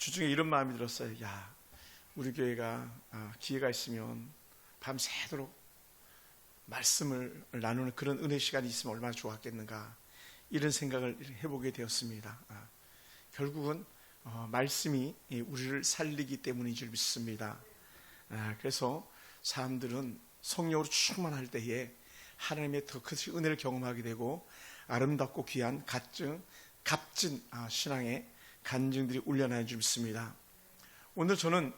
주중에 이런 마음이 들었어요. 야, 우리 교회가 기회가 있으면 밤새도록 말씀을 나누는 그런 은혜 시간이 있으면 얼마나 좋았겠는가, 이런 생각을 해보게 되었습니다. 결국은 말씀이 우리를 살리기 때문인 줄 믿습니다. 그래서 사람들은 성령으로 충만할 때에 하나님의 더 큰 은혜를 경험하게 되고 아름답고 귀한 값진 신앙의 간증들이 울려나는 줄 믿습니다. 오늘 저는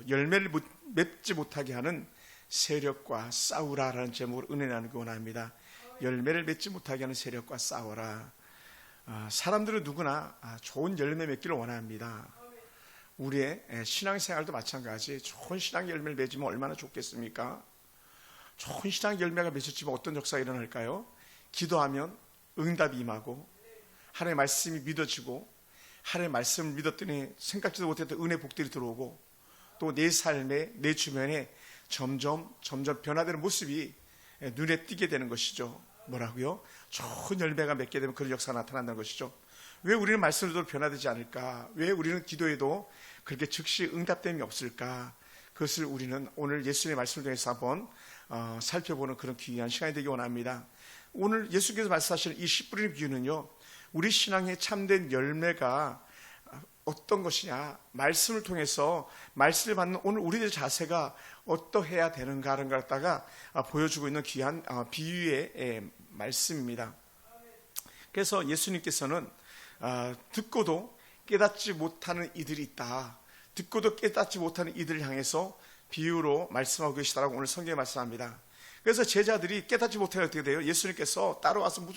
열매를 맺지 못하게 하는 세력과 싸우라라는 제목으로 은혜 나누기 원합니다. 열매를 맺지 못하게 하는 세력과 싸워라. 사람들은 누구나 좋은 열매 맺기를 원합니다. 우리의 신앙생활도 마찬가지. 좋은 신앙 열매를 맺으면 얼마나 좋겠습니까? 좋은 신앙 열매가 맺어지면 어떤 역사가 일어날까요? 기도하면 응답이 임하고 하나님의 말씀이 믿어지고 하나님의 말씀을 믿었더니 생각지도 못했던 은혜 복들이 들어오고 또 내 삶에 내 주변에 점점 변화되는 모습이 눈에 띄게 되는 것이죠. 뭐라고요? 좋은 열매가 맺게 되면 그런 역사가 나타난다는 것이죠. 왜 우리는 말씀을 들어 변화되지 않을까? 왜 우리는 기도해도 그렇게 즉시 응답됨이 없을까? 그것을 우리는 오늘 예수님의 말씀을 통해서 한번 살펴보는 그런 귀한 시간이 되기 원합니다. 오늘 예수께서 말씀하시는 이 씨 뿌리는 비유는요, 우리 신앙의 참된 열매가 어떤 것이냐, 말씀을 통해서 말씀을 받는 오늘 우리들의 자세가 어떠해야 되는가를 갖다가 보여주고 있는 귀한 비유의 말씀입니다. 그래서 예수님께서는 듣고도 깨닫지 못하는 이들이 있다, 듣고도 깨닫지 못하는 이들을 향해서 비유로 말씀하고 계시다라고 오늘 성경에 말씀합니다. 그래서 제자들이 깨닫지 못하면 어떻게 돼요? 예수님께서 따라와서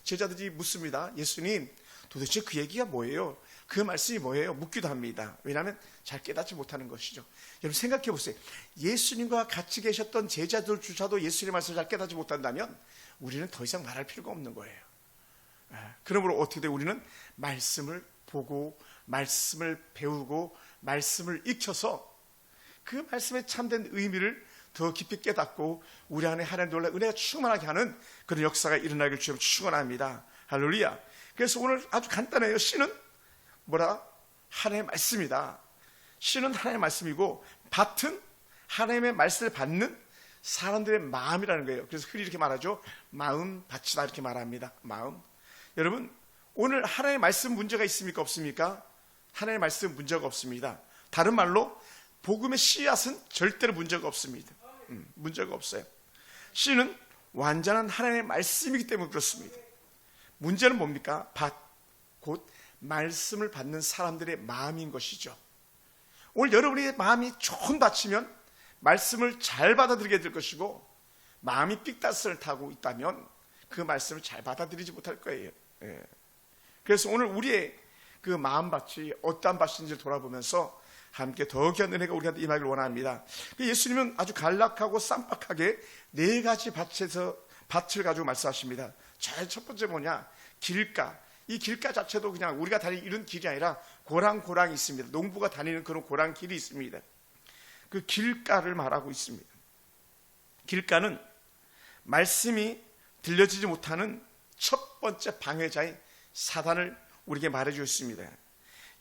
제자들이 묻습니다. 예수님, 도대체 그 얘기가 뭐예요? 그 말씀이 뭐예요? 묻기도 합니다. 왜냐하면 잘 깨닫지 못하는 것이죠. 여러분 생각해 보세요. 예수님과 같이 계셨던 제자들조차도 예수님의 말씀을 잘 깨닫지 못한다면 우리는 더 이상 말할 필요가 없는 거예요. 그러므로 어떻게 돼요? 우리는 말씀을 보고 말씀을 배우고 말씀을 익혀서 그 말씀의 참된 의미를 더 깊이 깨닫고 우리 안에 하나님 놀라 은혜가 충만하게 하는 그런 역사가 일어나길 주님 축원합니다. 할렐루야. 그래서 오늘 아주 간단해요. 씨는 뭐라? 하나님의 말씀이다. 씨는 하나님의 말씀이고 밭은 하나님의 말씀을 받는 사람들의 마음이라는 거예요. 그래서 흔히 이렇게 말하죠. 마음 밭이다 이렇게 말합니다. 마음. 여러분 오늘 하나님의 말씀 문제가 있습니까? 없습니까? 하나님의 말씀 문제가 없습니다. 다른 말로 복음의 씨앗은 절대로 문제가 없습니다. 문제가 없어요. 씨는 완전한 하나님의 말씀이기 때문에 그렇습니다. 문제는 뭡니까? 밭, 곧 말씀을 받는 사람들의 마음인 것이죠. 오늘 여러분의 마음이 좋은 밭이면 말씀을 잘 받아들이게 될 것이고, 마음이 삑다스를 타고 있다면 그 말씀을 잘 받아들이지 못할 거예요. 그래서 오늘 우리의 그 마음밭이 어떠한 밭인지를 돌아보면서 함께 더 귀한 은혜가 우리한테 임하기를 원합니다. 예수님은 아주 간략하고 쌈박하게 네 가지 밭을 가지고 말씀하십니다. 제일 첫 번째 뭐냐? 길가. 이 길가 자체도 그냥 우리가 다니는 이런 길이 아니라 고랑고랑이 있습니다. 농부가 다니는 그런 고랑길이 있습니다. 그 길가를 말하고 있습니다. 길가는 말씀이 들려지지 못하는 첫 번째 방해자인 사단을 우리에게 말해주었습니다.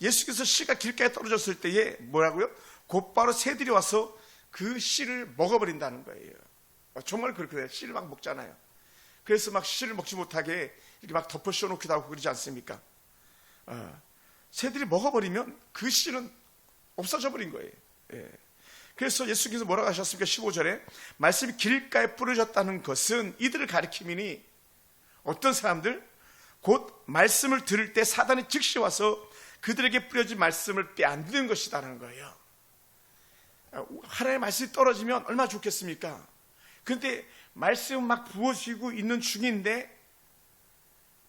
예수께서 씨가 길가에 떨어졌을 때에 뭐라고요? 곧바로 새들이 와서 그 씨를 먹어버린다는 거예요. 정말 그렇게 돼요. 씨를 막 먹잖아요. 그래서 막 씨를 먹지 못하게 이렇게 막 덮어 씌워놓기도 하고 그러지 않습니까? 새들이 먹어버리면 그 씨는 없어져 버린 거예요. 그래서 예수께서 뭐라고 하셨습니까? 15절에 말씀이 길가에 뿌려졌다는 것은 이들을 가리킴이니, 어떤 사람들? 곧 말씀을 들을 때 사단이 즉시 와서 그들에게 뿌려진 말씀을 빼앗는 것이다라는 거예요. 하나님의 말씀이 떨어지면 얼마나 좋겠습니까? 그런데 말씀 막 부어지고 있는 중인데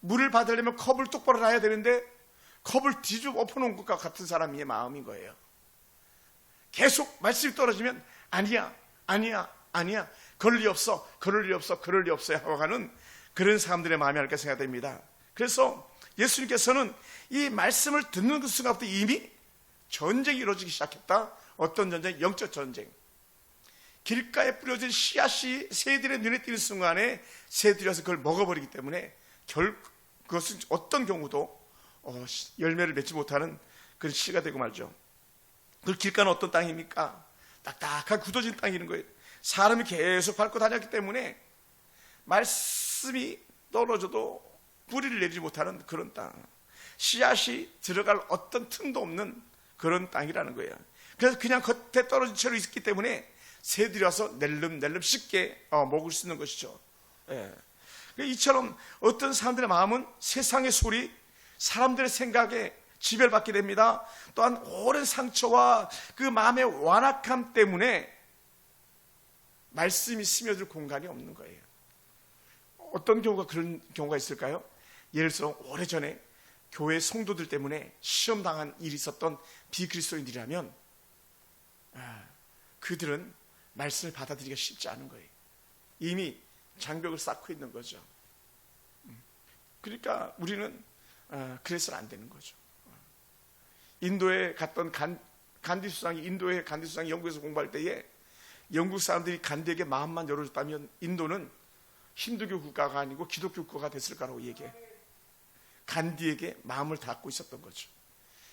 물을 받으려면 컵을 똑바로 놔야 되는데 컵을 뒤집어 엎어놓은 것과 같은 사람의 마음인 거예요. 계속 말씀이 떨어지면 아니야 그럴 리 없어 하고 가는 그런 사람들의 마음이 아닐까 생각됩니다. 그래서 예수님께서는 이 말씀을 듣는 그 순간부터 이미 전쟁이 이루어지기 시작했다. 어떤 전쟁? 영적 전쟁. 길가에 뿌려진 씨앗이 새들의 눈에 띄는 순간에 새들이 와서 그걸 먹어버리기 때문에 그것은 어떤 경우도 열매를 맺지 못하는 그런 씨가 되고 말죠. 그 길가는 어떤 땅입니까? 딱딱한 굳어진 땅이는 거예요. 사람이 계속 밟고 다녔기 때문에 말씀이 떨어져도 뿌리를 내리지 못하는 그런 땅, 씨앗이 들어갈 어떤 틈도 없는 그런 땅이라는 거예요. 그래서 그냥 겉에 떨어진 채로 있기 때문에 새들이 와서 낼름낼름 쉽게 먹을 수 있는 것이죠. 예. 이처럼 어떤 사람들의 마음은 세상의 소리, 사람들의 생각에 지배받게 됩니다. 또한 오랜 상처와 그 마음의 완악함 때문에 말씀이 스며들 공간이 없는 거예요. 어떤 경우가 그런 경우가 있을까요? 예를 들어 오래전에 교회 성도들 때문에 시험당한 일이 있었던 비그리스도인들이라면 그들은 말씀을 받아들이기가 쉽지 않은 거예요. 이미 장벽을 쌓고 있는 거죠. 그러니까 우리는 그래서는 안 되는 거죠. 인도에 갔던 간디 수상이 영국에서 공부할 때에 영국 사람들이 간디에게 마음만 열어줬다면 인도는 힌두교 국가가 아니고 기독교 국가가 됐을 거라고 얘기해. 간디에게 마음을 닫고 있었던 거죠.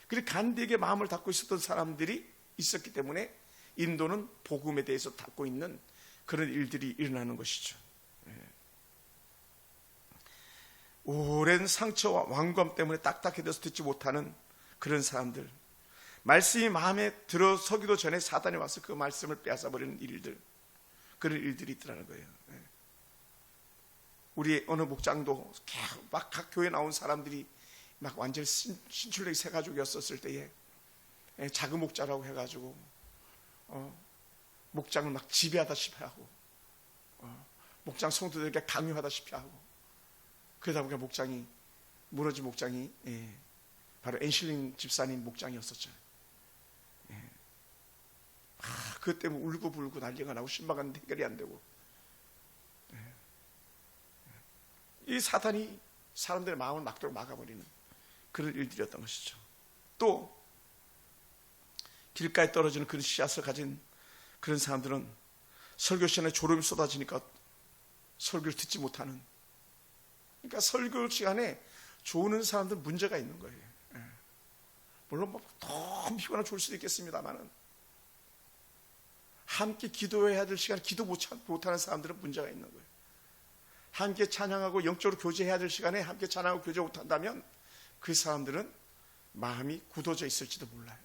그리고 간디에게 마음을 닫고 있었던 사람들이 있었기 때문에 인도는 복음에 대해서 닫고 있는 그런 일들이 일어나는 것이죠. 오랜 상처와 완고함 때문에 딱딱해져서 듣지 못하는 그런 사람들, 말씀이 마음에 들어서기도 전에 사단이 와서 그 말씀을 빼앗아버리는 일들, 그런 일들이 있더라는 거예요. 우리 어느 목장도 막 각 교회 나온 사람들이 막 완전히 신출력이 새 가족이었을 때에 작은 목자라고 해가지고 목장을 막 지배하다시피 하고 목장 성도들에게 강요하다시피 하고, 그러다 보니까 목장이 무너진 목장이 바로 엔실링 집사님 목장이었었죠. 그것 때문에 울고불고 난리가 나고 신방은 해결이 안 되고, 이 사탄이 사람들의 마음을 막도록 막아버리는 그런 일들이었던 것이죠. 또 길가에 떨어지는 그런 씨앗을 가진 그런 사람들은 설교 시간에 졸음이 쏟아지니까 설교를 듣지 못하는, 그러니까 설교 시간에 조는 사람들은 문제가 있는 거예요. 물론 너무 피곤하고 좋을 수도 있겠습니다만은 함께 기도해야 될 시간에 기도 못하는 사람들은 문제가 있는 거예요. 함께 찬양하고 영적으로 교제해야 될 시간에 함께 찬양하고 교제 못한다면 그 사람들은 마음이 굳어져 있을지도 몰라요.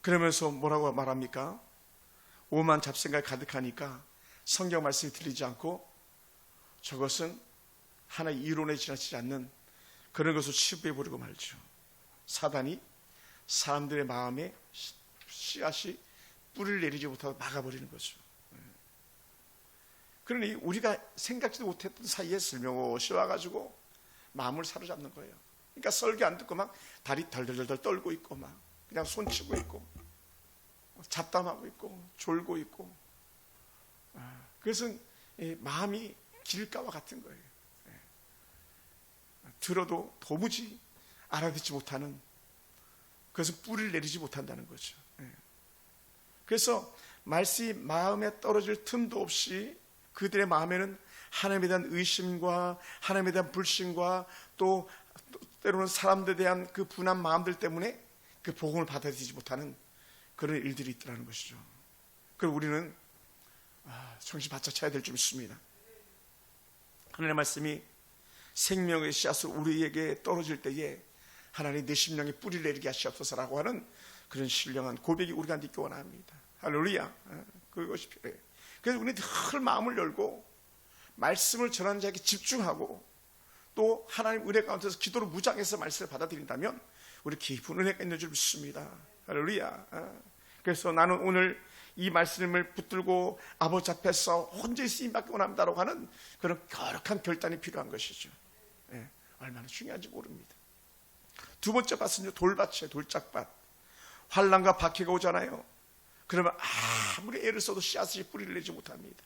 그러면서 뭐라고 말합니까? 오만 잡생각이 가득하니까 성경 말씀이 들리지 않고 저것은 하나의 이론에 지나치지 않는 그런 것을 치부해버리고 말죠. 사단이 사람들의 마음에 씨앗이 뿌리를 내리지 못하고 막아버리는 거죠. 그러니 우리가 생각지도 못했던 사이에 슬며시 와가지고 마음을 사로잡는 거예요. 그러니까 설교 안 듣고 막 다리 덜덜덜 떨고 있고 막 그냥 손치고 있고 잡담하고 있고 졸고 있고, 그래서 마음이 길가와 같은 거예요. 들어도 도무지 알아듣지 못하는, 그래서 뿌리를 내리지 못한다는 거죠. 그래서 말씀이 마음에 떨어질 틈도 없이 그들의 마음에는 하나님에 대한 의심과 하나님에 대한 불신과 또 때로는 사람들에 대한 그 분한 마음들 때문에 그 복음을 받아들이지 못하는 그런 일들이 있더라는 것이죠. 그리고 우리는 정신 바짝 차야 될 줄 믿습니다. 하나님의 말씀이 생명의 씨앗을 우리에게 떨어질 때에 하나님 내 심령에 뿌리를 내리게 하시옵소서라고 하는 그런 신령한 고백이 우리가 있기 원합니다. 할렐루야. 그것이 필요해요. 그래서 우리는 늘 마음을 열고 말씀을 전하는 자에게 집중하고 또 하나님 은혜 가운데서 기도로 무장해서 말씀을 받아들인다면 우리 깊은 은혜가 있는 줄 믿습니다. 할렐루야. 그래서 나는 오늘 이 말씀을 붙들고 아버지 앞에서 혼자 쓰임받기 원합니다라고 하는 그런 거룩한 결단이 필요한 것이죠. 얼마나 중요한지 모릅니다. 두 번째 밭은요, 돌밭이에요. 돌짝밭. 환난과 박해가 오잖아요. 그러면 아무리 애를 써도 씨앗이 뿌리를 내지 못합니다.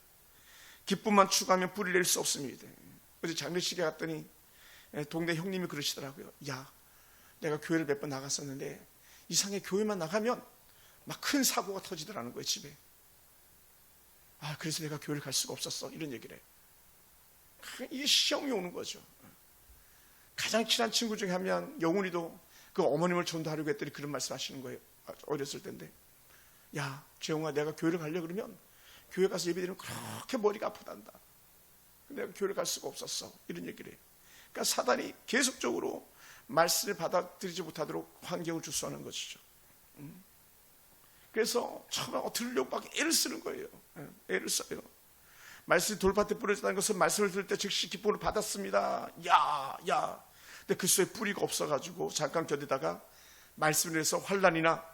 기쁨만 추구하면 뿌리를 낼 수 없습니다. 어제 장례식에 갔더니 동네 형님이 그러시더라고요. 야, 내가 교회를 몇 번 나갔었는데 이상하게 교회만 나가면 막 큰 사고가 터지더라는 거예요, 집에. 그래서 내가 교회를 갈 수가 없었어. 이런 얘기를 해요. 이게 시험이 오는 거죠. 가장 친한 친구 중에 한 명, 영훈이도 그 어머님을 전도하려고 했더니 그런 말씀 하시는 거예요. 어렸을 때인데, 야 재홍아, 내가 교회를 가려고 그러면 교회 가서 예배드리면 그렇게 머리가 아프단다. 내가 교회를 갈 수가 없었어. 이런 얘기를 해요. 그러니까 사단이 계속적으로 말씀을 받아들이지 못하도록 환경을 주소하는 것이죠. 그래서 처음에 들으려고 막 애를 쓰는 거예요. 애를 써요. 말씀이 돌밭에 뿌려졌다는 것은 말씀을 들을 때 즉시 기쁨을 받았습니다. 야. 근데 그 속에 뿌리가 없어가지고 잠깐 견디다가 말씀을 해서 환난이나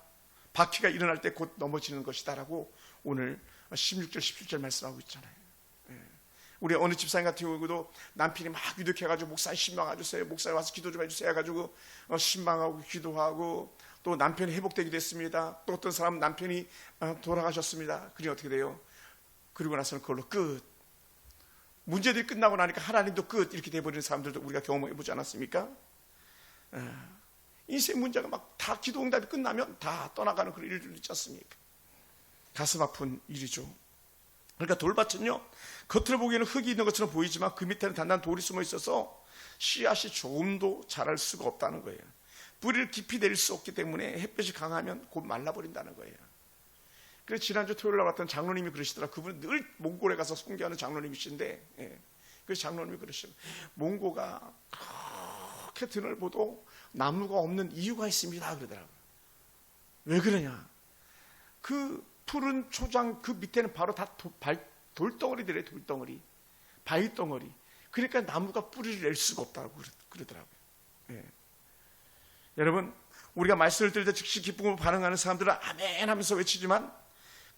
박해가 일어날 때 곧 넘어지는 것이다라고 오늘 16절 17절 말씀하고 있잖아요. 우리 어느 집사님 같은 경우도 남편이 막 유독해가지고 목사님 신방 와주세요, 목사님 와서 기도 좀 해주세요 해가지고 신방하고 기도하고, 또 남편이 회복되기도 했습니다. 또 어떤 사람은 남편이 돌아가셨습니다. 그게 어떻게 돼요? 그리고 나서는 그걸로 끝. 문제들이 끝나고 나니까 하나님도 끝, 이렇게 돼버리는 사람들도 우리가 경험해보지 않았습니까? 인생 문제가 막 다 기도 응답이 끝나면 다 떠나가는 그런 일들이 있지 않습니까? 가슴 아픈 일이죠. 그러니까 돌밭은요, 겉으로 보기에는 흙이 있는 것처럼 보이지만 그 밑에는 단단한 돌이 숨어 있어서 씨앗이 조금도 자랄 수가 없다는 거예요. 뿌리를 깊이 내릴 수 없기 때문에 햇볕이 강하면 곧 말라버린다는 거예요. 그래서 지난주 토요일 날 왔던 장로님이 그러시더라. 그분은 늘 몽골에 가서 선교하는 장로님이신데, 그래서 장로님이 그러시더라. 몽고가 그렇게 드넓어도 나무가 없는 이유가 있습니다 그러더라고요. 왜 그러냐? 그 푸른 초장 그 밑에는 바로 다 돌덩어리들이에요. 돌덩어리, 바위덩어리. 그러니까 나무가 뿌리를 낼 수가 없다고 그러더라고요. 여러분, 우리가 말씀을 들을 때 즉시 기쁨으로 반응하는 사람들은 아멘 하면서 외치지만,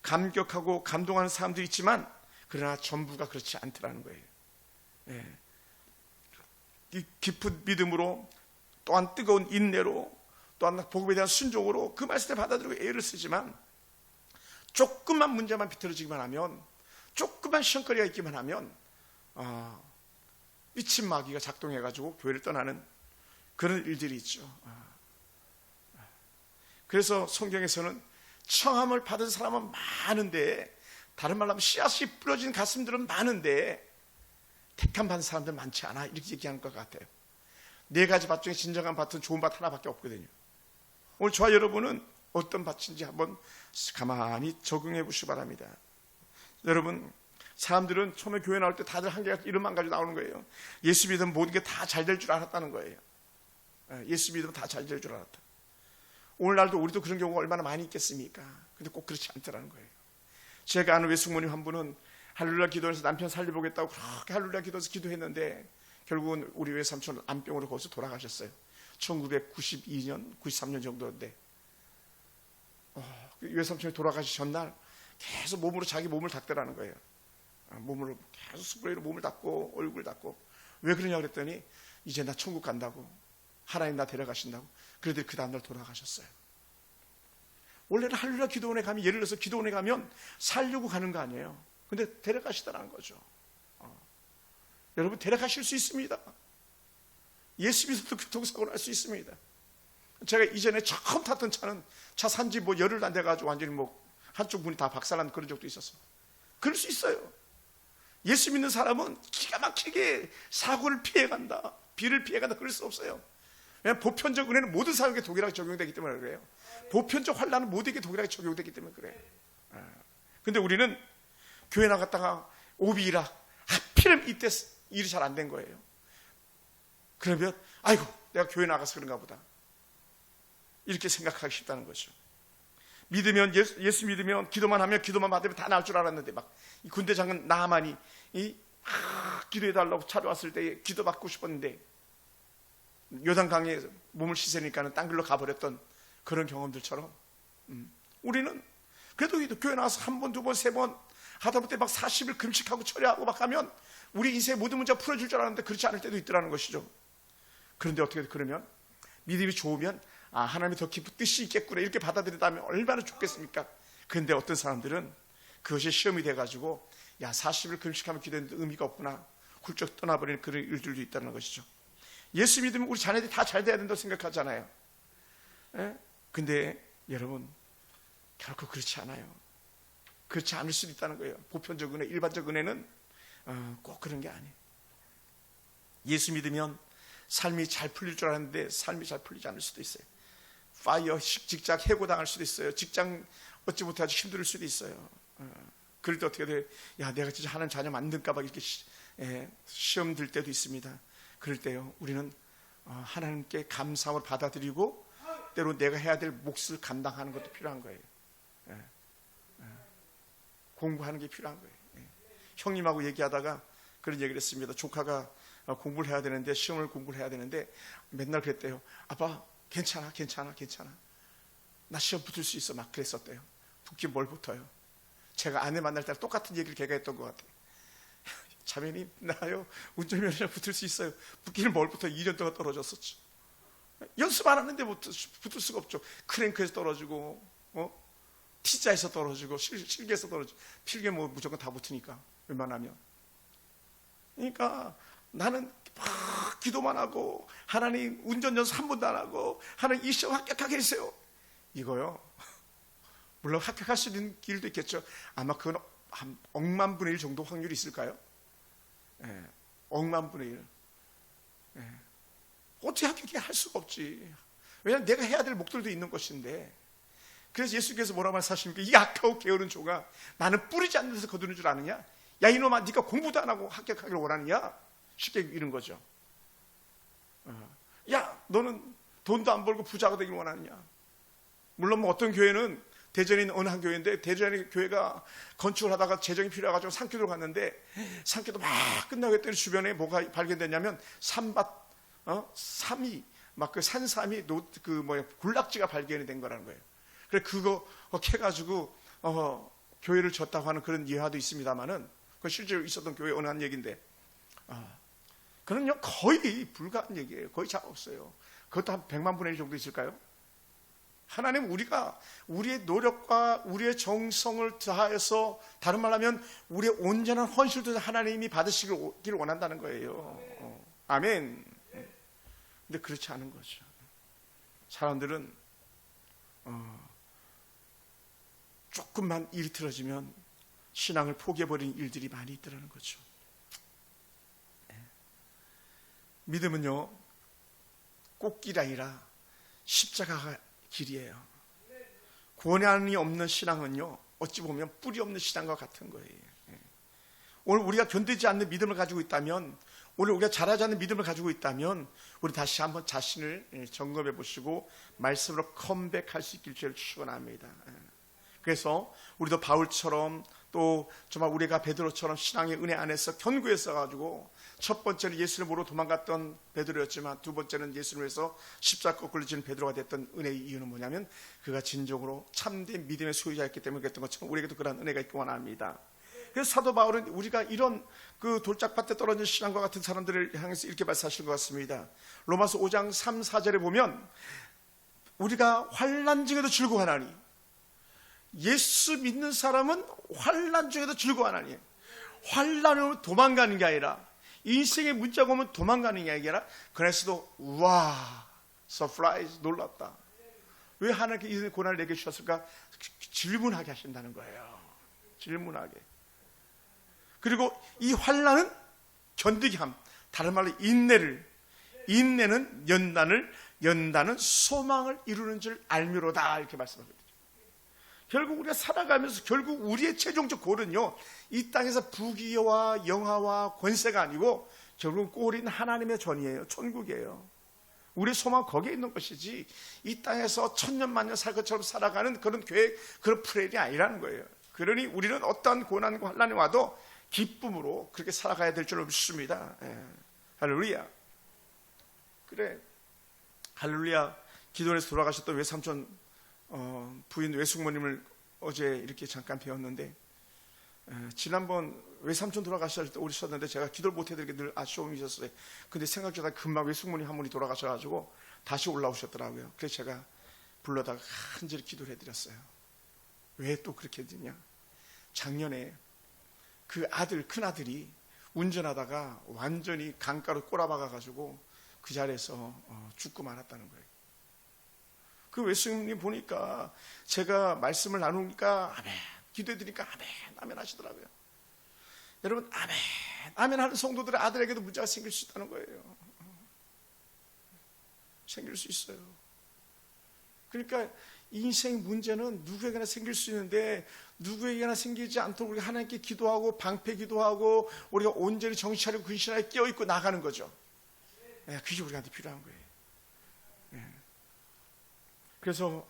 감격하고 감동하는 사람도 있지만, 그러나 전부가 그렇지 않더라는 거예요. 이 깊은 믿음으로, 또한 뜨거운 인내로, 또한 복음에 대한 순종으로 그 말씀을 받아들이고 애를 쓰지만, 조금만 문제만 비틀어지기만 하면, 조금만 시험거리가 있기만 하면 미친 마귀가 작동해가지고 교회를 떠나는 그런 일들이 있죠. 그래서 성경에서는 청함을 받은 사람은 많은데, 다른 말로 하면 씨앗이 뿌려진 가슴들은 많은데 택함 받은 사람들 많지 않아, 이렇게 얘기하는 것 같아요. 4가지 밭 중에 진정한 밭은 좋은 밭 하나밖에 없거든요. 오늘 저와 여러분은 어떤 밭인지 한번 가만히 적응해 보시기 바랍니다. 여러분, 사람들은 처음에 교회 나올 때 다들 한계가 이름만 가지고 나오는 거예요. 예수 믿으면 모든 게 다 잘 될 줄 알았다는 거예요. 예수 믿으면 다 잘 될 줄 알았다. 오늘날도 우리도 그런 경우가 얼마나 많이 있겠습니까? 근데 꼭 그렇지 않더라는 거예요. 제가 아는 외숙모님 한 분은 할렐루야 기도해서 남편 살려보겠다고 그렇게 할렐루야 기도해서 기도했는데 결국은 우리 외삼촌은 암병으로 거기서 돌아가셨어요. 1992년, 93년 정도인데, 외삼촌이 돌아가시 전날 계속 몸으로 자기 몸을 닦더라는 거예요. 몸으로 계속 스프레이로 몸을 닦고 얼굴 닦고. 왜 그러냐 그랬더니, 이제 나 천국 간다고, 하나님 나 데려가신다고. 그러더니 그 다음날 돌아가셨어요. 원래는 할렐루야 기도원에 가면, 예를 들어서 기도원에 가면 살려고 가는 거 아니에요. 근데 데려가시더라는 거죠. 여러분, 데려가실 수 있습니다. 예수 믿어도 교통사고를 할 수 있습니다. 제가 이전에 처음 탔던 차는 차 산지 열흘 안 돼가지고 완전히 한쪽 문이 다 박살난 그런 적도 있었어요. 그럴 수 있어요. 예수 믿는 사람은 기가 막히게 사고를 피해간다, 비를 피해간다, 그럴 수 없어요. 왜냐하면 보편적 은혜는 모든 사람에게 동일하게 적용되기 때문에 그래요. 보편적 환난은 모두에게 동일하게 적용되기 때문에 그래요. 근데 우리는 교회 나갔다가 오비라 하필이면 이때 일이 잘 안 된 거예요. 그러면 아이고 내가 교회 나가서 그런가 보다, 이렇게 생각하기 쉽다는 거죠. 믿으면, 예수 믿으면, 기도만 하면, 기도만 받으면 다 나을 줄 알았는데, 막 이 군대 장군 나하만이 기도해달라고 찾아왔을 때 기도 받고 싶었는데 요단강에 몸을 씻으니까는 딴 길로 가버렸던 그런 경험들처럼, 우리는 그래도 교회 나와서 한 번, 두 번, 세 번 하다못해 막 40일 금식하고 철야하고 막 하면 우리 인생의 모든 문제가 풀어질 줄 알았는데 그렇지 않을 때도 있더라는 것이죠. 그런데 어떻게, 그러면 믿음이 좋으면 하나님이 더 깊은 뜻이 있겠구나, 이렇게 받아들인다면 얼마나 좋겠습니까? 그런데 어떤 사람들은 그것이 시험이 돼가지고 40일 금식하면 기도했는데 의미가 없구나, 훌쩍 떠나버리는 그런 일들도 있다는 것이죠. 예수 믿으면 우리 자녀들이 다 잘 돼야 된다고 생각하잖아요. 근데 여러분, 결코 그렇지 않아요. 그렇지 않을 수도 있다는 거예요. 보편적 은혜, 일반적 은혜는 꼭 그런 게 아니에요. 예수 믿으면 삶이 잘 풀릴 줄 알았는데 삶이 잘 풀리지 않을 수도 있어요. 파이어, 직장 해고당할 수도 있어요. 직장 얻지 못해 아주 힘들 수도 있어요. 그럴 때 어떻게 돼요? 야, 내가 진짜 하나님 자녀 만든가 봐 이렇게 시험 들 때도 있습니다. 그럴 때요, 우리는 하나님께 감사함을 받아들이고 때로 내가 해야 될 몫을 감당하는 것도 필요한 거예요. 공부하는 게 필요한 거예요. 형님하고 얘기하다가 그런 얘기를 했습니다. 조카가 공부를 해야 되는데, 시험을 공부를 해야 되는데 맨날 그랬대요. 아빠 괜찮아 나 시험 붙을 수 있어 막 그랬었대요. 붙긴 뭘 붙어요. 제가 아내 만날 때 똑같은 얘기를 걔가 했던 것 같아요. 자매님 나요 운전면허 붙을 수 있어요. 붙기는 뭘 붙어. 2년 동안 떨어졌었지. 연습 안 하는데 붙을 수가 없죠. 크랭크에서 떨어지고 T자에서 떨어지고 실기에서 떨어지고 필기 뭐 무조건 다 붙으니까 웬만하면. 그러니까 나는 막 기도만 하고 하나님 운전 연습 한 번도 안 하고 하나님 이 시험 합격하게 해주세요 이거요. 물론 합격할 수 있는 길도 있겠죠. 아마 그건 한 억만 분의 1 정도 확률이 있을까요? 억만 분의 1. 어떻게 합격해? 할 수가 없지. 왜냐하면 내가 해야 될 목들도 있는 것인데. 그래서 예수께서 뭐라고 말씀하십니까? 이 아까워 게으른 종아, 나는 뿌리지 않는 데서 거두는 줄 아느냐? 야 이놈아, 네가 공부도 안 하고 합격하기를 원하느냐? 쉽게 이런 거죠. 야 너는 돈도 안 벌고 부자가 되길 원하느냐? 물론 뭐 어떤 교회는 대전에 있는 어느 한 교회인데, 대전의 교회가 건축을 하다가 재정이 필요해가지고 산기도로 갔는데 산기도 막 끝나고 했더니 주변에 뭐가 발견됐냐면 삼이 막 그 산삼이 군락지가 발견이 된 거라는 거예요. 그래 그거 캐가지고 교회를 졌다고 하는 그런 예화도 있습니다만은 그 실제로 있었던 교회 어느 한 얘기인데, 그는요 거의 불가한 얘기예요. 거의 잘 없어요. 그것도 한 100만 분의 1 정도 있을까요? 하나님 우리가 우리의 노력과 우리의 정성을 다해서, 다른 말로 하면 우리의 온전한 헌신을 하나님이 받으시기를 원한다는 거예요. 아멘. 근데 그렇지 않은 거죠. 사람들은 조금만 일이 틀어지면 신앙을 포기해버린 일들이 많이 있더라는 거죠. 믿음은요 꽃길이 아니라 십자가가 길이에요. 고난이 없는 신앙은요 어찌 보면 뿌리 없는 신앙과 같은 거예요. 오늘 우리가 견디지 않는 믿음을 가지고 있다면, 오늘 우리가 잘하지 않는 믿음을 가지고 있다면, 우리 다시 한번 자신을 점검해 보시고 말씀으로 컴백할 수 있길 주를 축원합니다. 그래서 우리도 바울처럼, 또 정말 우리가 베드로처럼 신앙의 은혜 안에서 견고했어 가지고, 첫 번째는 예수를 모르고 도망갔던 베드로였지만 두 번째는 예수를 위해서 십자가 거꾸로 지는 베드로가 됐던 은혜의 이유는 뭐냐면, 그가 진정으로 참된 믿음의 소유자였기 때문에 그랬던 것처럼 우리에게도 그런 은혜가 있기 원합니다. 그래서 사도 바울은 우리가 이런 그 돌짝밭에 떨어진 신앙과 같은 사람들을 향해서 이렇게 말씀하신 것 같습니다. 로마서 5장 3, 4절에 보면 우리가 환난 중에도 즐거워하나니, 예수 믿는 사람은 환난 중에도 즐거워하나니, 환난으로 도망가는 게 아니라, 인생의 문자가 오면 도망가는 게 아니라, 그래서도 와 서프라이즈, 놀랍다. 왜 하나님께 이 고난을 내게 주셨을까? 질문하게 하신다는 거예요. 질문하게. 그리고 이 환난은 견디게 함, 다른 말로 인내는 연단은 소망을 이루는 줄 알미로다, 이렇게 말씀합니다. 결국 우리가 살아가면서 결국 우리의 최종적 골은요 이 땅에서 부귀와 영화와 권세가 아니고 결국 꼴인 하나님의 전이에요. 천국이에요. 우리의 소망은 거기에 있는 것이지, 이 땅에서 천년만년 살 것처럼 살아가는 그런 계획, 그런 플랜이 아니라는 거예요. 그러니 우리는 어떠한 고난과 환난이 와도 기쁨으로 그렇게 살아가야 될 줄 믿습니다. 할렐루야. 그래, 할렐루야. 기도원에서 돌아가셨던 외삼촌 부인 외숙모님을 어제 이렇게 잠깐 배웠는데, 지난번 외삼촌 돌아가실 때 오셨는데 제가 기도를 못 해드리게 늘 아쉬움이 있었어요. 근데 생각보다 금방 외숙모님 한 분이 돌아가셔가지고 다시 올라오셨더라고요. 그래서 제가 불러다가 간절히 기도를 해드렸어요. 왜 또 그렇게 했느냐, 작년에 그 아들, 큰아들이 운전하다가 완전히 강가로 꼬라박아가지고 그 자리에서 죽고 말았다는 거예요. 그 외숙모님 보니까 제가 말씀을 나누니까 아멘, 기도해드리니까 아멘 하시더라고요. 여러분, 아멘 하는 성도들의 아들에게도 문제가 생길 수 있다는 거예요. 생길 수 있어요. 그러니까 인생 문제는 누구에게나 생길 수 있는데 누구에게나 생기지 않도록 우리가 하나님께 기도하고 방패 기도하고 우리가 온전히 정신 차리고 근신하게 깨어있고 나가는 거죠. 그게 우리한테 필요한 거예요. 그래서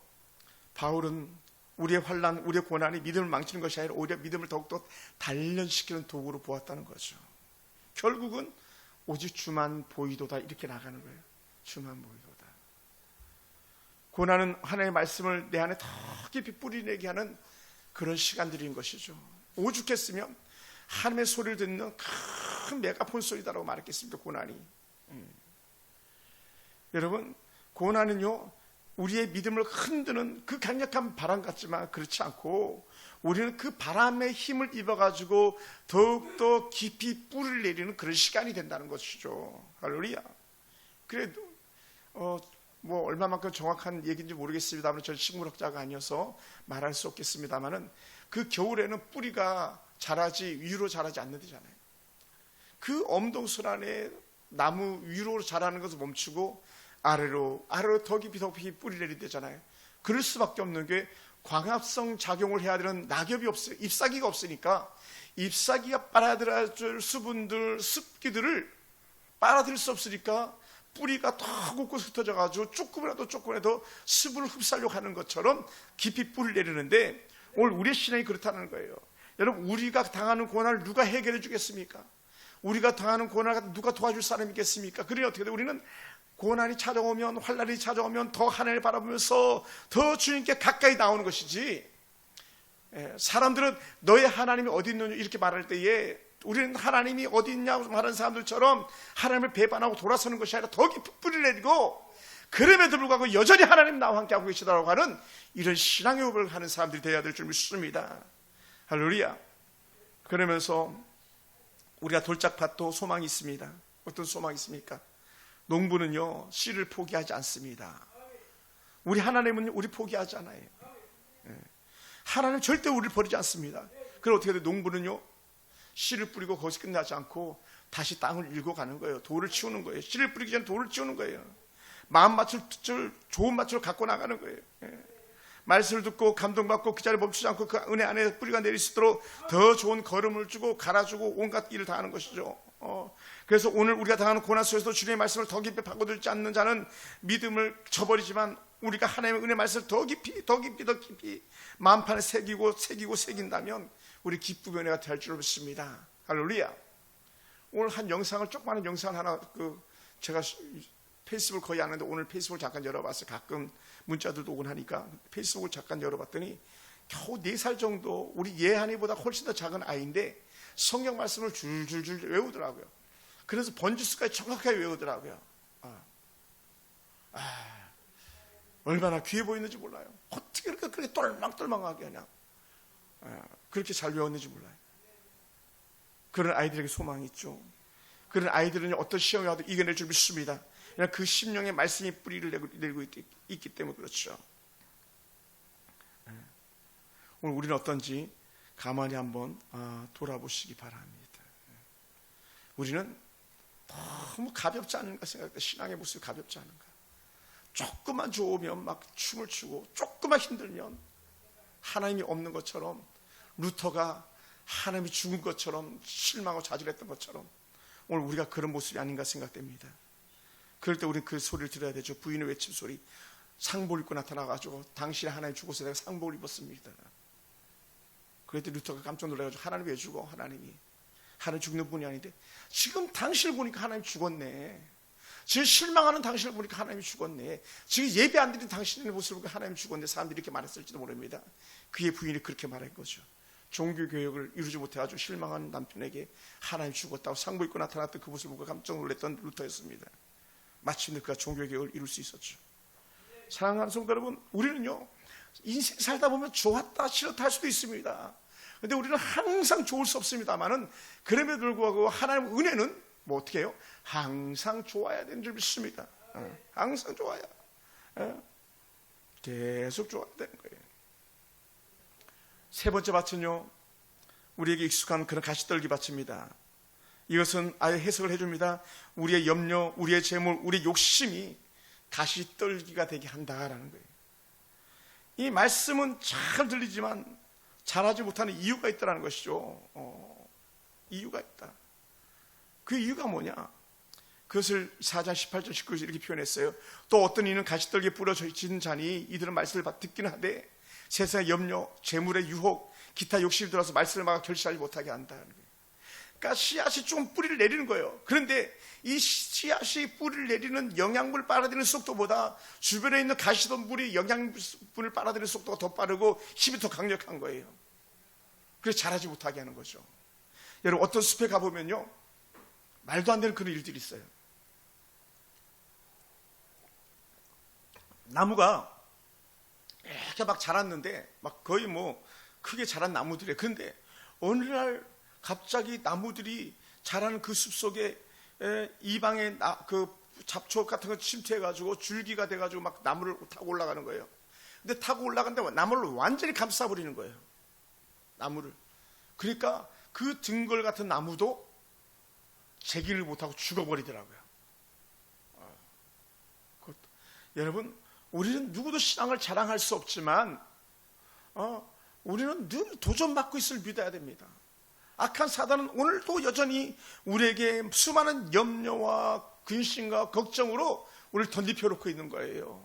바울은 우리의 환난, 우리의 고난이 믿음을 망치는 것이 아니라 오히려 믿음을 더욱더 단련시키는 도구로 보았다는 거죠. 결국은 오직 주만 보이도다 이렇게 나가는 거예요. 주만 보이도다. 고난은 하나님의 말씀을 내 안에 더 깊이 뿌리내게 하는 그런 시간들인 것이죠. 오죽했으면 하나님의 소리를 듣는 큰 메가폰 소리다라고 말했겠습니까? 고난이. 여러분, 고난은요 우리의 믿음을 흔드는 그 강력한 바람 같지만 그렇지 않고 우리는 그 바람의 힘을 입어가지고 더욱더 깊이 뿌리를 내리는 그런 시간이 된다는 것이죠. 할렐루야. 그래도 뭐 얼마만큼 정확한 얘기인지 모르겠습니다만 저는 식물학자가 아니어서 말할 수 없겠습니다만은 그 겨울에는 뿌리가 자라지 위로 자라지 않는다잖아요. 그 엄동설 안에 나무 위로 자라는 것을 멈추고 아래로 더 깊이 뿌리 내린다잖아요. 그럴 수밖에 없는 게 광합성 작용을 해야 되는 낙엽이 없어요. 잎사귀가 없으니까 잎사귀가 빨아들여줄 수분들, 습기들을 빨아들일 수 없으니까 뿌리가 더 곳곳에 흩어져가지고 조금이라도 수분을 흡수하려고 하는 것처럼 깊이 뿌리를 내리는데 오늘 우리의 신앙이 그렇다는 거예요. 여러분, 우리가 당하는 고난을 누가 해결해 주겠습니까? 우리가 당하는 고난을 누가 도와줄 사람이 있겠습니까? 그러니 어떻게 돼? 우리는 고난이 찾아오면, 환난이 찾아오면 더 하나님을 바라보면서 더 주님께 가까이 나오는 것이지, 사람들은 너의 하나님이 어디 있느냐 이렇게 말할 때에 우리는 하나님이 어디 있냐고 말하는 사람들처럼 하나님을 배반하고 돌아서는 것이 아니라 더 깊이 뿌리를 내리고 그럼에도 불구하고 여전히 하나님 나와 함께하고 계시다라고 하는 이런 신앙의 고백을 하는 사람들이 되어야 될 줄 믿습니다. 할렐루야. 그러면서 우리가 돌짝밭도 소망이 있습니다. 어떤 소망이 있습니까? 농부는요 씨를 포기하지 않습니다. 우리 하나님은 우리 포기하지 않아요. 하나님 절대 우리를 버리지 않습니다. 그럼 어떻게 돼요? 농부는요 씨를 뿌리고 거기서 끝나지 않고 다시 땅을 일고 가는 거예요. 돌을 치우는 거예요. 씨를 뿌리기 전에 돌을 치우는 거예요. 마음밭을 좋은 밭으로 갖고 나가는 거예요. 말씀을 듣고 감동받고 그 자리에 멈추지 않고 그 은혜 안에 뿌리가 내릴 수 있도록 더 좋은 걸음을 주고 갈아주고 온갖 일을 다 하는 것이죠. 그래서 오늘 우리가 당하는 고난 속에서도 주님의 말씀을 더 깊이 파고들지 않는 자는 믿음을 저버리지만 우리가 하나님의 은혜 말씀을 더 깊이 마음판에 새긴다면 우리 기쁨의 은혜가 될 줄 믿습니다. 할렐루야. 오늘 한 영상을, 조그마한 영상을 하나, 제가 페이스북을 거의 안 하는데 오늘 페이스북을 잠깐 열어봤어요. 가끔 문자들도 오곤 하니까 페이스북을 잠깐 열어봤더니 겨우 4살 정도, 우리 예한이보다 훨씬 더 작은 아이인데 성경 말씀을 줄줄줄 외우더라고요. 그래서 번지수까지 정확하게 외우더라고요. 얼마나 귀해 보이는지 몰라요. 어떻게 그렇게 똘망똘망하게 그냥 그렇게 잘 외웠는지 몰라요. 그런 아이들에게 소망이 있죠. 그런 아이들은 어떤 시험이 와도 이겨낼 줄 믿습니다. 그냥 그 심령의 말씀이 뿌리를 내리고 있기 때문에 그렇죠. 오늘 우리는 어떤지 가만히 한번 돌아보시기 바랍니다. 우리는 너무 가볍지 않은가 생각해. 신앙의 모습이 가볍지 않은가. 조금만 좋으면 막 춤을 추고 조금만 힘들면 하나님이 없는 것처럼, 루터가 하나님이 죽은 것처럼 실망하고 좌절했던 것처럼 오늘 우리가 그런 모습이 아닌가 생각됩니다. 그럴 때 우리는 그 소리를 들어야 되죠. 부인의 외침 소리. 상복을 입고 나타나가지고 당신이 하나님 죽어서 내가 상복을 입었습니다. 그랬더니 루터가 깜짝 놀라가지고 하나님 왜 죽어? 하나님 죽는 분이 아닌데 지금 당신을 보니까 하나님 죽었네. 지금 실망하는 당신을 보니까 하나님이 죽었네. 지금 예배 안 드린 당신의 모습을 보니까 하나님이 죽었네. 사람들이 이렇게 말했을지도 모릅니다. 그의 부인이 그렇게 말한 거죠. 종교개혁을 이루지 못해가지고 실망한 남편에게 하나님이 죽었다고 상복 입고 나타났던 그 모습을 보고 깜짝 놀랐던 루터였습니다. 마침내 그가 종교개혁을 이룰 수 있었죠. 사랑하는 성도 여러분, 우리는요 인생 살다 보면 좋았다 싫었다 할 수도 있습니다. 그런데 우리는 항상 좋을 수 없습니다만은 그럼에도 불구하고 하나님의 은혜는 뭐 어떻게 해요? 항상 좋아야 되는 줄 믿습니다. 항상 좋아야, 계속 좋아야 되는 거예요. 세 번째 밭은요, 우리에게 익숙한 그런 가시떨기 밭입니다. 이것은 아예 해석을 해줍니다. 우리의 염려, 우리의 재물, 우리의 욕심이 가시떨기가 되게 한다라는 거예요. 이 말씀은 잘 들리지만 잘하지 못하는 이유가 있다는 것이죠. 이유가 있다. 그 이유가 뭐냐? 그것을 4장 18절 19절 이렇게 표현했어요. 또 어떤 이는 가시떨기에 부러진 자니 이들은 말씀을 듣기는 하되 세상의 염려, 재물의 유혹, 기타 욕심이 들어서 말씀을 막아 결실하지 못하게 한다는 거예요. 그러니까 씨앗이 좀 뿌리를 내리는 거예요. 그런데 이 씨앗이 뿌리를 내리는 영양분을 빨아들이는 속도보다 주변에 있는 가시덤불이 영양분을 빨아들이는 속도가 더 빠르고 힘이 더 강력한 거예요. 그래서 자라지 못하게 하는 거죠. 여러분, 어떤 숲에 가보면요, 말도 안 되는 그런 일들이 있어요. 나무가 이렇게 막 자랐는데 막 거의 뭐 크게 자란 나무들이에요. 그런데 어느 날 갑자기 나무들이 자라는 그 숲속에 이방의 그 잡초 같은 거 침투해가지고 줄기가 돼가지고 막 나무를 타고 올라가는 거예요. 근데 타고 올라간다고 나무를 완전히 감싸버리는 거예요. 나무를. 그러니까 그 등걸 같은 나무도 재기를 못하고 죽어버리더라고요. 여러분, 우리는 누구도 신앙을 자랑할 수 없지만 우리는 늘 도전받고 있을 믿어야 됩니다. 악한 사단은 오늘도 여전히 우리에게 수많은 염려와 근심과 걱정으로 우리를 던지펴 놓고 있는 거예요.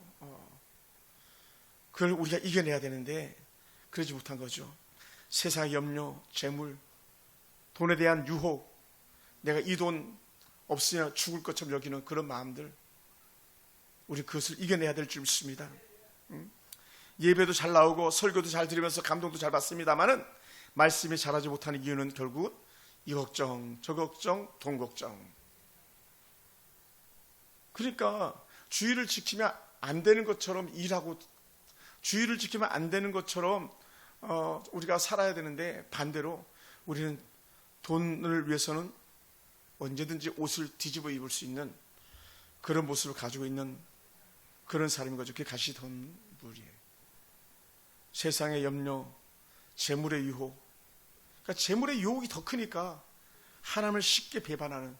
그걸 우리가 이겨내야 되는데 그러지 못한 거죠. 세상의 염려, 재물, 돈에 대한 유혹, 내가 이 돈 없으면 죽을 것처럼 여기는 그런 마음들, 우리 그것을 이겨내야 될 줄 믿습니다. 예배도 잘 나오고 설교도 잘 들으면서 감동도 잘 받습니다만은 말씀이 잘하지 못하는 이유는 결국 이 걱정, 저 걱정, 돈 걱정. 그러니까 주의를 지키면 안 되는 것처럼 일하고, 주의를 지키면 안 되는 것처럼 우리가 살아야 되는데, 반대로 우리는 돈을 위해서는 언제든지 옷을 뒤집어 입을 수 있는 그런 모습을 가지고 있는 그런 사람인 거죠. 그게 가시덤불이에요. 세상의 염려, 재물의 유혹. 그러니까 재물의 유혹이 더 크니까 하나님을 쉽게 배반하는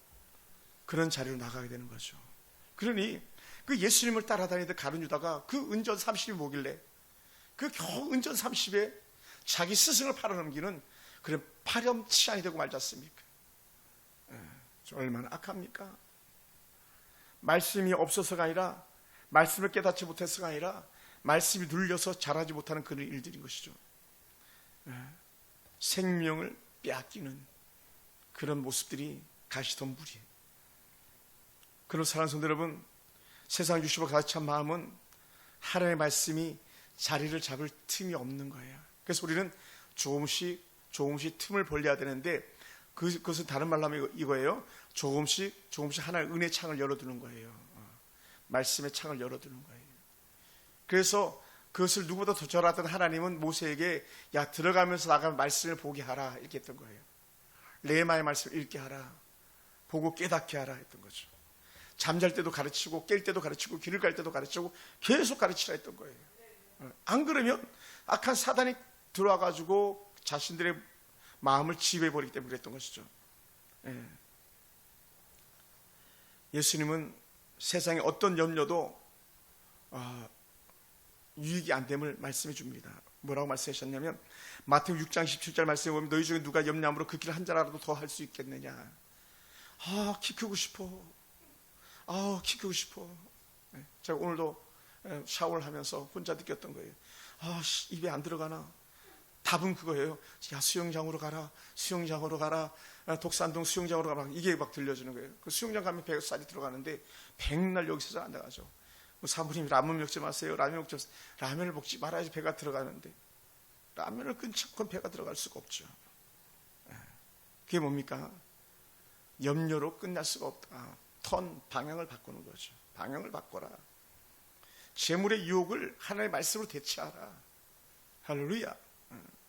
그런 자리로 나가게 되는 거죠. 그러니 그 예수님을 따라다니던 가룟 유다가 그 은전 30이 뭐길래 그 겨우 은전 30에 자기 스승을 팔아넘기는 그런 파렴치한이 되고 말지 않습니까? 얼마나 악합니까? 말씀이 없어서가 아니라, 말씀을 깨닫지 못해서가 아니라 말씀이 눌려서 자라지 못하는 그런 일들인 것이죠. 생명을 빼앗기는 그런 모습들이 가시덤불이에요. 그런 사랑하는 성도 여러분, 세상 유시와 가득한 마음은 하나님의 말씀이 자리를 잡을 틈이 없는 거예요. 그래서 우리는 조금씩 틈을 벌려야 되는데, 그것은 다른 말로 하면 이거예요. 조금씩 하나의 은혜 창을 열어두는 거예요. 말씀의 창을 열어두는 거예요. 그래서 그것을 누구보다 더 잘하던 하나님은 모세에게, 야, 들어가면서 나가면 말씀을 보게 하라, 이렇게 했던 거예요. 레마의 말씀을 읽게 하라, 보고 깨닫게 하라 했던 거죠. 잠잘 때도 가르치고, 깰 때도 가르치고, 길을 갈 때도 가르치고, 계속 가르치라 했던 거예요. 안 그러면 악한 사단이 들어와가지고 자신들의 마음을 지배해버리기 때문에 그랬던 것이죠. 예수님은 세상의 어떤 염려도 유익이 안 됨을 말씀해 줍니다. 뭐라고 말씀하셨냐면, 마태복음 6장 17절 말씀에 보면, 너희 중에 누가 염려함으로 그 길을 한 자라도 더 할 수 있겠느냐. 키 크고 싶어. 키 크고 싶어. 제가 오늘도 샤워를 하면서 혼자 느꼈던 거예요. 입에 안 들어가나. 답은 그거예요. 야, 수영장으로 가라. 독산동 수영장으로 가라. 이게 막 들려주는 거예요. 그 수영장 가면 배살이 들어가는데 백날 여기서 잘 안 나가죠. 사모님, 라면 먹지 마세요. 라면을 먹지 말아야지 배가 들어가는데, 라면을 끊고는 배가 들어갈 수가 없죠. 그게 뭡니까? 염려로 끝날 수가 없다. 방향을 바꾸는 거죠. 방향을 바꿔라. 재물의 유혹을 하나님의 말씀으로 대체하라. 할렐루야.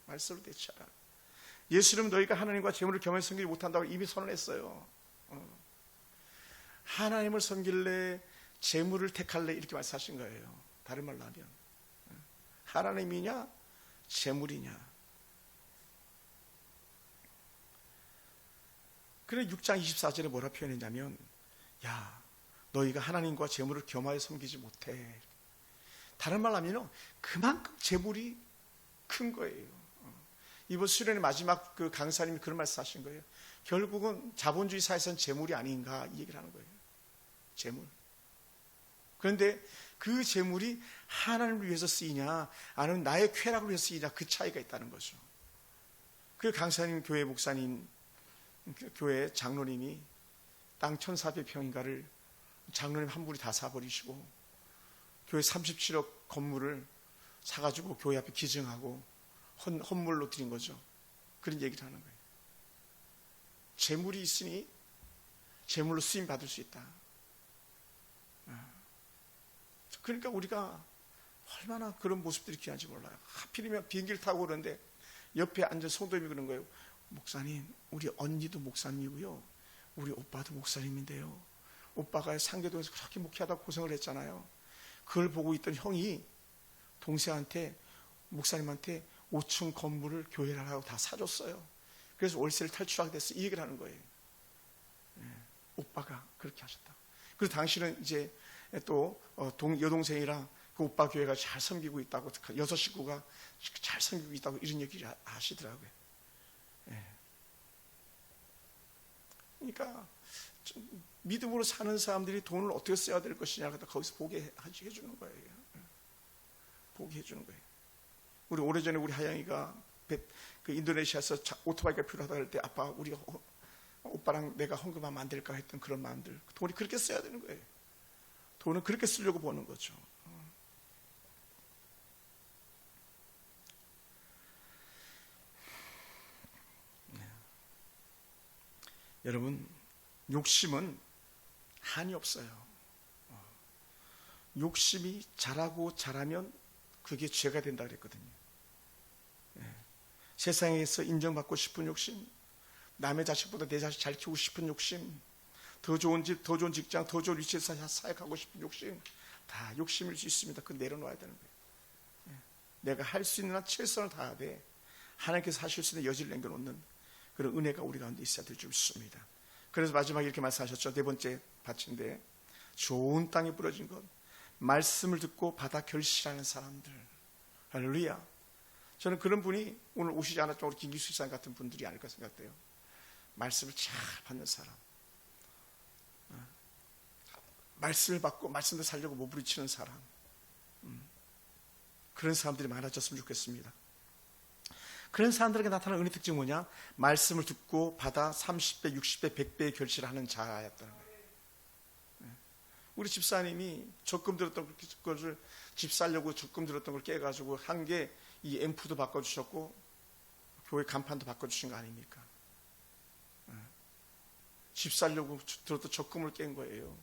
말씀으로 대체하라. 예수님은 너희가 하나님과 재물을 겸하여 섬기지 못한다고 이미 선언했어요. 하나님을 섬길래, 재물을 택할래, 이렇게 말씀하신 거예요. 다른 말로 하면 하나님이냐 재물이냐. 그래 6장 24절에 뭐라 표현했냐면, 야, 너희가 하나님과 재물을 겸하여 섬기지 못해. 다른 말로 하면 그만큼 재물이 큰 거예요. 이번 수련의 마지막 그 강사님이 그런 말씀 하신 거예요. 결국은 자본주의 사회에서는 재물이 아닌가 이 얘기를 하는 거예요. 재물. 그런데 그 재물이 하나님을 위해서 쓰이냐 아니면 나의 쾌락을 위해서 쓰이냐 그 차이가 있다는 거죠. 그 강사님 교회 목사님 교회 장로님이 땅 1400평인가를 장로님 한 분이 다 사버리시고 교회 37억 건물을 사가지고 교회 앞에 기증하고 헌물로 드린 거죠. 그런 얘기를 하는 거예요. 재물이 있으니 재물로 쓰임 받을 수 있다. 그러니까 우리가 얼마나 그런 모습들이 귀한지 몰라요. 하필이면 비행기를 타고 그러는데 옆에 앉은 성도님이 그런 거예요. 목사님, 우리 언니도 목사님이고요. 우리 오빠도 목사님인데요. 오빠가 상계동에서 그렇게 목회하다 고생을 했잖아요. 그걸 보고 있던 형이 동생한테 목사님한테 5층 건물을 교회를 하라고 다 사줬어요. 그래서 월세를 탈출하게 됐어. 이 얘기를 하는 거예요. 오빠가 그렇게 하셨다. 그리고 당신은 이제 또 여동생이랑 그 오빠 교회가 잘 섬기고 있다고, 6 식구가 잘 섬기고 있다고 이런 얘기를 하시더라고요. 그러니까 믿음으로 사는 사람들이 돈을 어떻게 써야 될 것이냐 거기서 보게 해주는 거예요. 보게 해주는 거예요. 우리 오래전에 우리 하영이가 그 인도네시아에서 오토바이가 필요하다 할 때 아빠 우리가 오빠랑 내가 헌금하면 안 될까 했던 그런 마음들. 돈이 그렇게 써야 되는 거예요. 돈은 그렇게 쓰려고 보는 거죠. 여러분, 욕심은 한이 없어요. 욕심이 자라면 그게 죄가 된다 그랬거든요. 세상에서 인정받고 싶은 욕심, 남의 자식보다 내 자식 잘 키우고 싶은 욕심, 더 좋은 집, 더 좋은 직장, 더 좋은 위치에서 사역하고 싶은 욕심, 다 욕심일 수 있습니다. 그거 내려놓아야 되는 거예요. 내가 할 수 있는 한 최선을 다하되 하나님께서 하실 수 있는 여지를 남겨놓는 그런 은혜가 우리 가운데 있어야 될 줄 믿습니다. 그래서 마지막에 이렇게 말씀하셨죠. 4번째 받침대, 좋은 땅에 부러진 것, 말씀을 듣고 받아 결실하는 사람들. 할렐루야. 저는 그런 분이 오늘 오시지 않았지만 우리 김기수 집사님 같은 분들이 아닐까 생각돼요. 말씀을 잘 받는 사람, 말씀을 받고 말씀을 살려고 몸부림치는 사람, 그런 사람들이 많아졌으면 좋겠습니다. 그런 사람들에게 나타나는 은혜 특징이 뭐냐? 말씀을 듣고 받아 30배, 60배, 100배의 결실을 하는 자였다는 거예요. 우리 집사님이 적금 들었던 것을 집 살려고 적금 들었던 걸 깨가지고 한 게 이 앰프도 바꿔주셨고 교회 간판도 바꿔주신 거 아닙니까? 집 살려고 들었던 적금을 깬 거예요.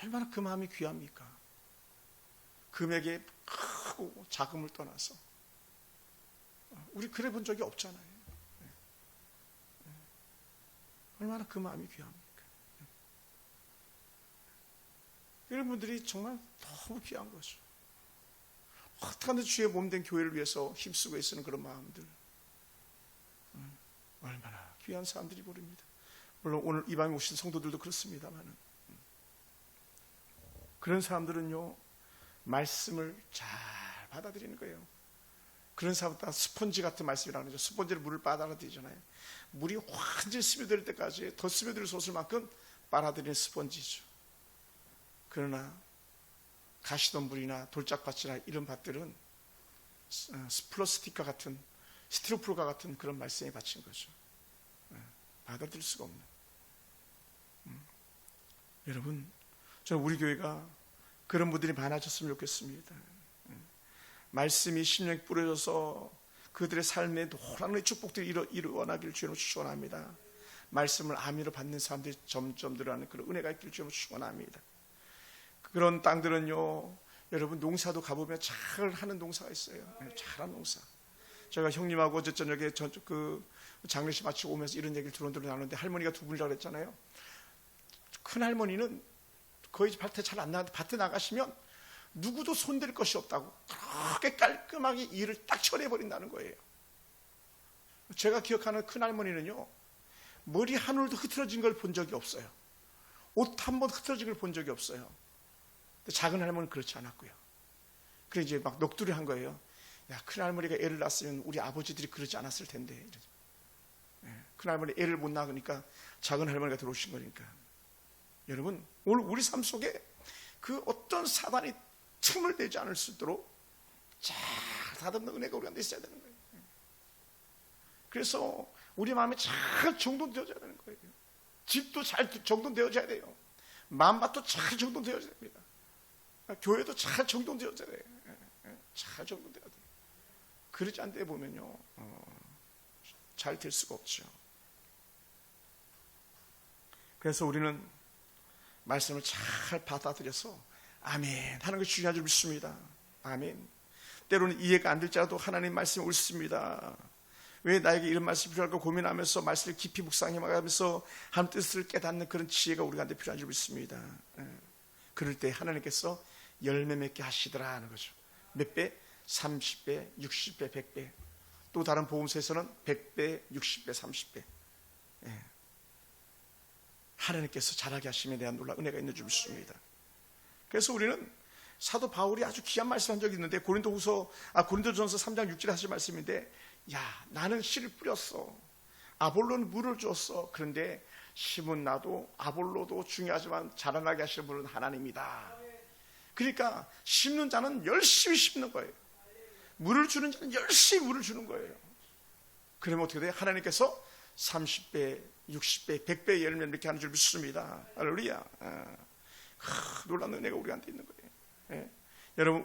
얼마나 그 마음이 귀합니까? 금액에 크고 자금을 떠나서 우리 그래 본 적이 없잖아요. 얼마나 그 마음이 귀합니까? 이런 분들이 정말 너무 귀한 거죠. 어떻게 하든 주의 몸된 교회를 위해서 힘쓰고 애쓰는 그런 마음들, 얼마나 귀한 사람들이 모릅니다. 물론 오늘 이 밤에 오신 성도들도 그렇습니다만 그런 사람들은요 말씀을 잘 받아들이는 거예요. 그런 사람보다 스펀지 같은 말씀이라는 거죠. 스펀지를 물을 빨아들이잖아요. 물이 완전히 스며들 때까지 더 스며들 수 없을 만큼 빨아들이는 스펀지죠. 그러나 가시덤불이나 돌짝밭이나 이런 밭들은 플라스틱과 같은 스티로폴과 같은 그런 말씀이 바친 거죠. 받아들일 수가 없는. 여러분, 저는 우리 교회가 그런 분들이 많아졌으면 좋겠습니다. 말씀이 심령에 뿌려져서 그들의 삶에 놀라운 축복들이 일어나기를 주님으로 축원합니다. 말씀을 아미로 받는 사람들이 점점 늘어나는 그런 은혜가 있기를 주님으로 축원합니다. 그런 땅들은요, 여러분 농사도 가보면 잘 하는 농사가 있어요. 잘하는 농사. 제가 형님하고 어제 저녁에 그 장례식 마치고 오면서 이런 얘기를 두런두런 나누는데 할머니가 2분이라고 그랬잖아요. 큰 할머니는 거의 밭에 잘 안 나가는데 밭에 나가시면 누구도 손댈 것이 없다고 그렇게 깔끔하게 일을 딱 처리해버린다는 거예요. 제가 기억하는 큰 할머니는요, 머리 한 올도 흐트러진 걸 본 적이 없어요. 옷 한 번 흐트러진 걸 본 적이 없어요. 근데 작은 할머니는 그렇지 않았고요. 그래 이제 막 넋두리 한 거예요. 야, 큰할머니가 애를 낳았으면 우리 아버지들이 그러지 않았을 텐데. 큰할머니 애를 못 낳으니까 작은 할머니가 들어오신 거니까. 여러분, 오늘 우리 삶 속에 그 어떤 사단이 틈을 내지 않을 수 있도록 잘 다듬는 은혜가 우리 안에 있어야 되는 거예요. 그래서 우리 마음이 잘 정돈되어져야 되는 거예요. 집도 잘 정돈되어져야 돼요. 마음밭도 잘 정돈되어져야 됩니다. 교회도 잘 정돈되어져야 돼요. 잘 정돈되어야 돼요. 그러지 않는 데 보면요, 잘 될 수가 없죠. 그래서 우리는 말씀을 잘 받아들여서 아멘 하는 것이 중요한 줄 믿습니다. 아멘. 때로는 이해가 안 될지라도 하나님 말씀이 옳습니다. 왜 나에게 이런 말씀이 필요할까 고민하면서 말씀을 깊이 묵상해가면서 하나님 뜻을 깨닫는 그런 지혜가 우리한테 필요한 줄 믿습니다. 그럴 때 하나님께서 열매 맺게 하시더라 하는 거죠. 몇 배? 30배, 60배, 100배. 또 다른 복음서에서는 100배, 60배, 30배. 하나님께서 잘하게 하심에 대한 놀라운 은혜가 있는 줄 믿습니다. 그래서 우리는 사도 바울이 아주 귀한 말씀한 적이 있는데 고린도전서 3장 6절에 하신 말씀인데, 야, 나는 씨를 뿌렸어. 아볼로는 물을 줬어. 그런데 심은 나도 아볼로도 중요하지만 자라나게 하시는 분은 하나님이다. 그러니까 심는 자는 열심히 심는 거예요. 물을 주는 자는 열심히 물을 주는 거예요. 그러면 어떻게 돼요? 하나님께서 30배, 60배, 100배 열매를 맺게 하는 줄 믿습니다. 할렐루야. 놀라운 은혜가 우리한테 있는 거예요. 여러분,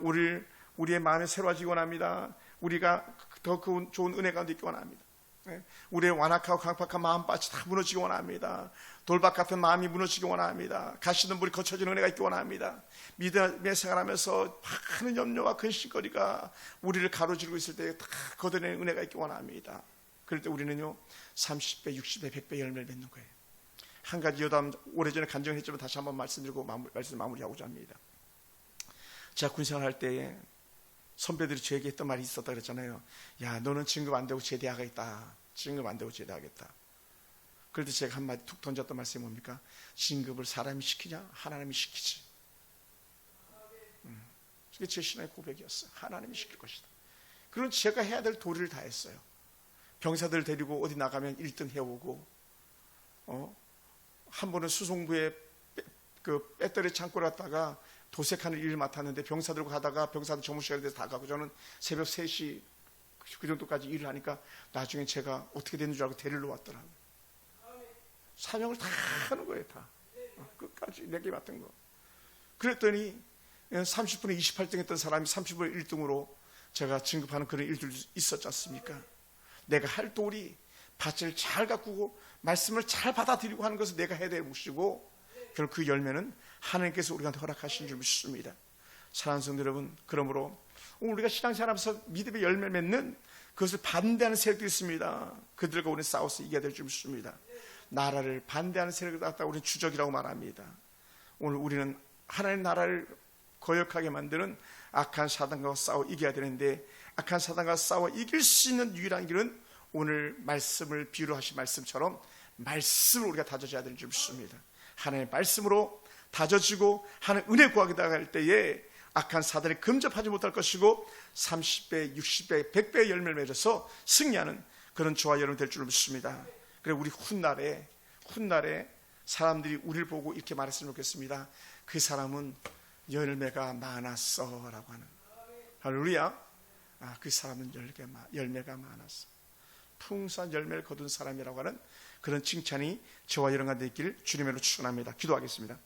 우리의 마음이 새로워지기 원합니다. 우리가 더 좋은 은혜 가운데 있기 원합니다. 우리의 완악하고 강팍한 마음밭이 다 무너지기 원합니다. 돌박 같은 마음이 무너지기 원합니다. 가시는 불이 거쳐지는 은혜가 있기 원합니다. 믿음의 생활하면서 많은 염려와 근심거리가 우리를 가로지르고 있을 때 다 걷어내는 은혜가 있기 원합니다. 그럴 때 우리는요 30배, 60배, 100배 열매를 맺는 거예요. 한 가지 여담 오래전에 간증했지만 다시 한번 말씀드리고 말씀 마무리하고자 합니다. 제가 군생활할 때에 선배들이 저에게 했던 말이 있었다 그랬잖아요. 야, 너는 진급 안 되고 제대하가 있다. 진급 안 되고 제대하겠다. 그럴 때 제가 한마디 툭 던졌던 말씀이 뭡니까? 진급을 사람이 시키냐? 하나님이 시키지. 그게 제 신앙의 고백이었어요. 하나님이 시킬 것이다. 그럼 제가 해야 될 도리를 다 했어요. 병사들 데리고 어디 나가면 1등 해오고, 한 번은 수송부에 그 배터리 창고를 갔다가 도색하는 일을 맡았는데 병사들과 가다가 병사들 점심시간에 돼서 다 가고 저는 새벽 3시 그 정도까지 일을 하니까 나중에 제가 어떻게 됐는 줄 알고 데리러 왔더라고요. 사명을 다 하는 거예요. 다 끝까지 내게 맡은 거. 그랬더니 30분에 28등 했던 사람이 30분에 1등으로 제가 진급하는 그런 일들도 있었지 않습니까? 내가 할 도리 밭을 잘 가꾸고 말씀을 잘 받아들이고 하는 것을 내가 해야 될 몫이고, 결국 그 열매는 하나님께서 우리한테 허락하신 줄 믿습니다. 사랑하는 성도 여러분, 그러므로 오늘 우리가 신앙생활하면서 믿음의 열매를 맺는 그것을 반대하는 세력들이 있습니다. 그들과 우리는 싸워서 이겨야 될 줄 믿습니다. 나라를 반대하는 세력을 갖다가 우리는 주적이라고 말합니다. 오늘 우리는 하나님 나라를 거역하게 만드는 악한 사단과 싸워 이겨야 되는데, 악한 사단과 싸워 이길 수 있는 유일한 길은 오늘 말씀을 비유로 하신 말씀처럼 말씀을 우리가 다져줘야 될 줄 믿습니다. 하나님의 말씀으로 다져지고 하나님 은혜 구하게 나갈 때에 악한 사단이 근접하지 못할 것이고 30배, 60배, 100배의 열매를 맺어서 승리하는 그런 저와 여러분 될 줄 믿습니다. 그래 우리 훗날에 사람들이 우리를 보고 이렇게 말했으면 좋겠습니다. 그 사람은 열매가 많았어 라고 하는. 할렐루야. 그 사람은 열매가 많았어. 풍성한 열매를 거둔 사람이라고 하는 그런 칭찬이 저와 여러분과 있기를 주님으로 축원합니다. 기도하겠습니다.